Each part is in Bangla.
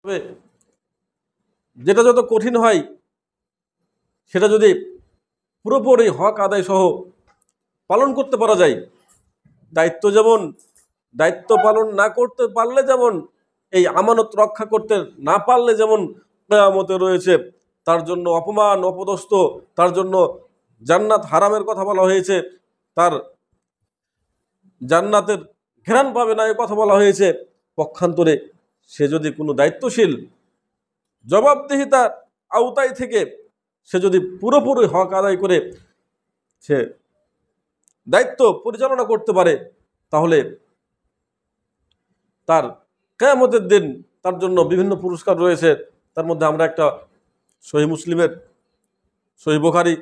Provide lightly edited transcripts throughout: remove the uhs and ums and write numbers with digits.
তবে যেটা যত কঠিন হয় সেটা যদি পুরোপুরি হক আদায় সহ পালন করতে পারা যায়, দায়িত্ব পালন না করতে পারলে যেমন এই আমানত রক্ষা করতে না পারলে যেমন কিয়ামতে রয়েছে তার জন্য অপমান অপদস্থ, তার জন্য জান্নাত হারামের কথা বলা হয়েছে, তার জান্নাতের ঘেরান পাবে না এই কথা বলা হয়েছে। পক্ষান্তরে সে যদি কোনো দায়িত্বশীল জবাবদিহিতার আওতায় থেকে সে যদি পুরোপুরি হক আদায় করে সে দায়িত্ব পরিচালনা করতে পারে, তাহলে তার কিয়ামতের দিন তার জন্য বিভিন্ন পুরস্কার রয়েছে। তার মধ্যে আমরা একটা সহিহ মুসলিমের, সহিহ বুখারী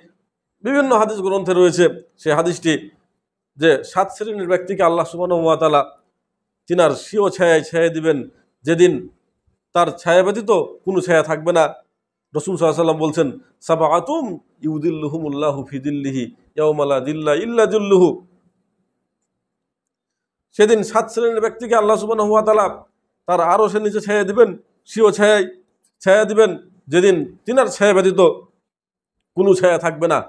বিভিন্ন হাদিস গ্রন্থে রয়েছে সেই হাদিসটি, যে 7 শ্রেণীর ব্যক্তিকে আল্লাহ সুবহানাহু ওয়া তাআলা তিনার স্বীয় ছায়ায় ছায়া দিবেন, যেদিন তার ছায়া ব্যতীত কোনো ছায়া থাকবে না। রাসূল সাল্লাল্লাহু আলাইহি ওয়াসাল্লাম বলছেন, সাবআতুম ইউদিল্লুহুমুল্লাহু ফি দিল্লিহি ইয়াওমা লা দিল্লা ইল্লা দিল্লুহু। সেদিন 7 শ্রেণীর ব্যক্তিকে আল্লাহ সুবহানাহু ওয়া তাআলা তার আরশের নিচে ছায়া দিবেন, স্বীয় ছায়ায় ছায়া দিবেন, যেদিন তিনার ছায়া ব্যতীত কোনো ছায়া থাকবে না।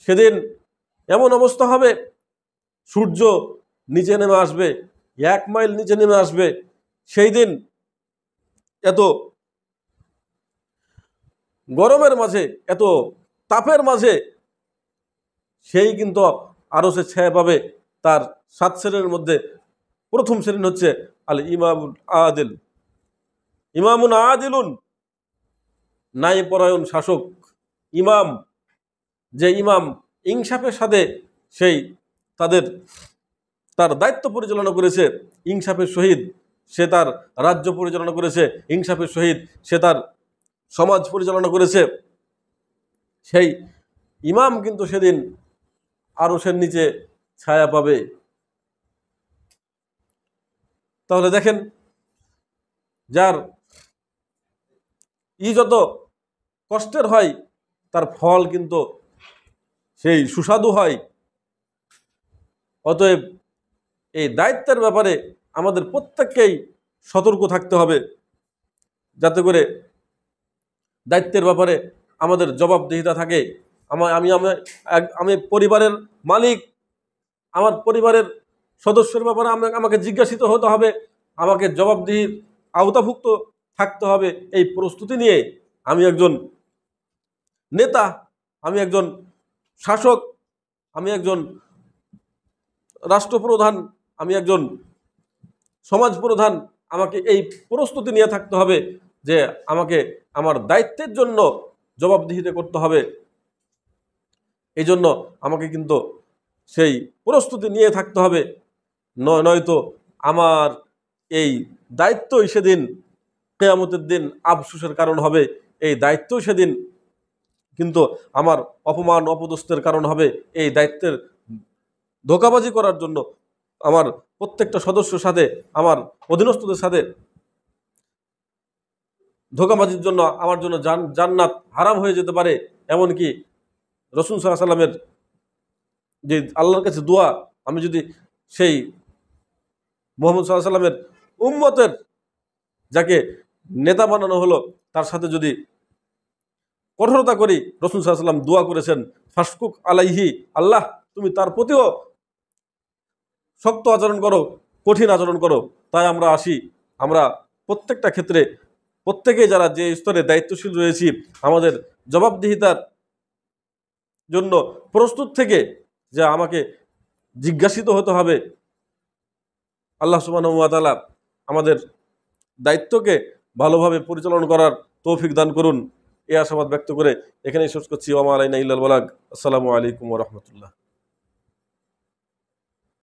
সেদিন এমন অবস্থা হবে, সূর্য নিচে নেমে আসবে, 1 মাইল নিচে নেমে আসবে। সেই দিন এত গরমের মাঝে, এত তাপের মাঝে সেই কিন্তু আরশের ছায়া পাবে। তার 7 শ্রেণীর মধ্যে প্রথম শ্রেণী হচ্ছে আল ইমামুল আদিল, ইমামুন আদিলুন, ন্যায়পরায়ণ শাসক। ইমাম, যে ইমাম ইনসাফের সাথে সেই তার দায়িত্ব পরিচালনা করেছে, ইনসাফের সহিত সে তার রাজ্য পরিচালনা করেছে, ইনসাফের সহিত সে তার সমাজ পরিচালনা করেছে, সেই ইমাম কিন্তু সেদিন আরশের নিচে ছায়া পাবে। তাহলে দেখেন, যার যত কষ্টের হয় তার ফল কিন্তু সেই সুস্বাদু হয়। অতএব এই দায়িত্বের ব্যাপারে আমাদের প্রত্যেককেই সতর্ক থাকতে হবে, যাতে করে দায়িত্বের ব্যাপারে আমাদের জবাবদিহিতা থাকে। আমি পরিবারের মালিক, আমার পরিবারের সদস্যের ব্যাপারে আমাকে জিজ্ঞাসিত হতে হবে, আমাকে জবাবদিহির আওতাভুক্ত থাকতে হবে। এই প্রস্তুতি নিয়ে আমি একজন নেতা, আমি একজন শাসক, আমি একজন রাষ্ট্রপ্রধান, আমি একজন সমাজ প্রধান, আমাকে এই প্রস্তুতি নিয়ে থাকতে হবে যে আমাকে আমার দায়িত্বের জন্য জবাবদিহিতা করতে হবে। এই জন্য আমাকে কিন্তু সেই প্রস্তুতি নিয়ে থাকতে হবে, নয়তো আমার এই দায়িত্বই সেদিন কিয়ামতের দিন আফসোসের কারণ হবে। এই দায়িত্বই সেদিন কিন্তু আমার অপমান অপদস্থের কারণ হবে। এই দায়িত্বের ধোঁকাবাজি করার জন্য আমার প্রত্যেকটা সদস্যের সাথে, আমার অধীনস্থদের সাথে ধোঁকাবাজির জন্য আমার জন্য জান্নাত হারাম হয়ে যেতে পারে। এমনকি রাসূল সাল্লাল্লাহু আলাইহি ওয়াসাল্লামের যে আল্লাহর কাছে দোয়া, আমি যদি সেই মুহাম্মদ সাল্লাল্লাহু আলাইহি ওয়াসাল্লামের উম্মতের যাকে নেতা বানানো হলো তার সাথে যদি কঠোরতা করি, রাসূল সাল্লাল্লাহু আলাইহি ওয়াসাল্লাম দোয়া করেছেন, ফাশকুক আলাইহি, আল্লাহ তুমি তার প্রতিও শক্ত আচরণ করো, কঠিন আচরণ করো। তাই আমরা প্রত্যেকটা ক্ষেত্রে প্রত্যেকেই যারা যে স্তরে দায়িত্বশীল রয়েছি, আমাদের জবাবদিহিতার জন্য প্রস্তুত থেকে যে আমাকে জিজ্ঞাসিত হতে হবে। আল্লাহ সুবহানাহু ওয়া তাআলা আমাদের দায়িত্বকে ভালোভাবে পরিচালনা করার তৌফিক দান করুন, এই আশাবাদ ব্যক্ত করে এখানেই শেষ করছি। ওয়া মা আলাইনা ইল্লাল বালাগ। আসসালামু আলাইকুম ওয়া রাহমাতুল্লাহ।